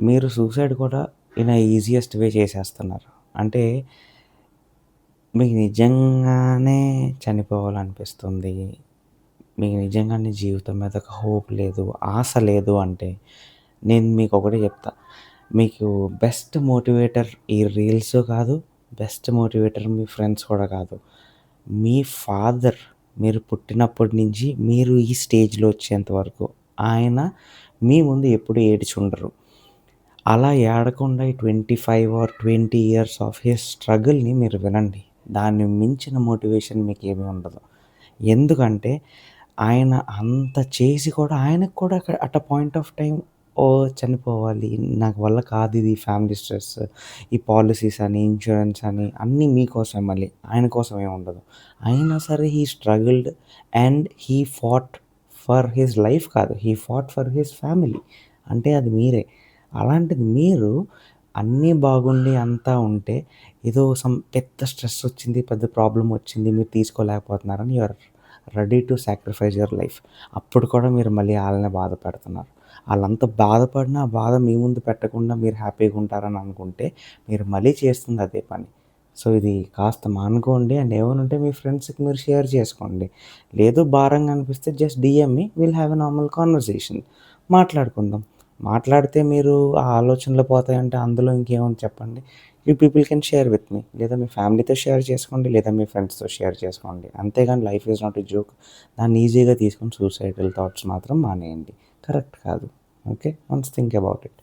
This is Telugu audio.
మీరు సూసైడ్ కూడా ఇన్ ఎ ఈజియెస్ట్ వే చేసేస్తున్నారు. అంటే మీకు నిజంగానే చనిపోవాలనిపిస్తుంది. మీకు నిజంగానే జీవితం మీద ఒక హోప్ లేదు, ఆశ లేదు అంటే, నేను మీకొకటే చెప్తా. మీకు బెస్ట్ మోటివేటర్ ఈ రీల్స్ కాదు, బెస్ట్ మోటివేటర్ మీ ఫ్రెండ్స్ కూడా కాదు. మీ ఫాదర్ మీరు పుట్టినప్పటి నుంచి మీరు ఈ స్టేజ్‌లో వచ్చేంత వరకు ఆయన మీ ముందు ఎప్పుడు ఏడ్చుండరు. అలా ఏడకుండా ఈ 25 ఆర్ 20 ఇయర్స్ ఆఫ్ హిస్ స్ట్రగుల్‌ని మీరు వినండి. దాన్ని మించిన మోటివేషన్ మీకేమీ ఉండదు. ఎందుకంటే ఆయన అంత చేసి కూడా ఆయనకు కూడా at a point of time oh! చనిపోవాలి. నాకు వల్ల కాదిది ఫ్యామిలీ స్ట్రెస్. ఈ పాలిసీస్ అని, ఇన్స్యూరెన్స్ అని అన్నీ మీకోసమే మళ్ళీ. ఆయన కోసం ఏమి ఉండదు. అయినా సరే he struggled and he fought for his life కాదు. He fought for his family. అంటే అది మీరే. అలాంటిది మీరు అన్నీ బాగుండి అంతా ఉంటే ఏదో పెద్ద స్ట్రెస్ వచ్చింది, పెద్ద ప్రాబ్లమ్ వచ్చింది, మీరు తీసుకోలేకపోతున్నారని you are ready to sacrifice your life. అప్పుడు కూడా మీరు మళ్ళీ ఆళ్ళనే బాధ పెడుతున్నారు. ఆళ్ళంత బాధపడినా ఆ బాధ మీ ముందు పెట్టకుండా మీరు హ్యాపీగా ఉంటారని అనుకుంటే మీరు మళ్ళీ చేస్తుంది అదే పని. సో, ఇది కాస్త మానుకోండి. అండ్ ఏమైనా ఉంటే మీ ఫ్రెండ్స్‌కి మీరు షేర్ చేసుకోండి. లేదు భారంగా అనిపిస్తే just DM me. Will have a normal conversation. మాట్లాడుకుందాం. మాట్లాడితే మీరు ఆ ఆలోచనలు పోతాయంటే అందులో ఇంకేముంది చెప్పండి. You people can share with me. లేదా మీ ఫ్యామిలీతో షేర్ చేసుకోండి. లేదా మీ ఫ్రెండ్స్‌తో షేర్ చేసుకోండి. అంతేగాని life is not a joke. దాన్ని ఈజీగా తీసుకొని సూసైడల్ థాట్స్ మాత్రం మానేయండి. కరెక్ట్ కాదు. Okay. Once think about it.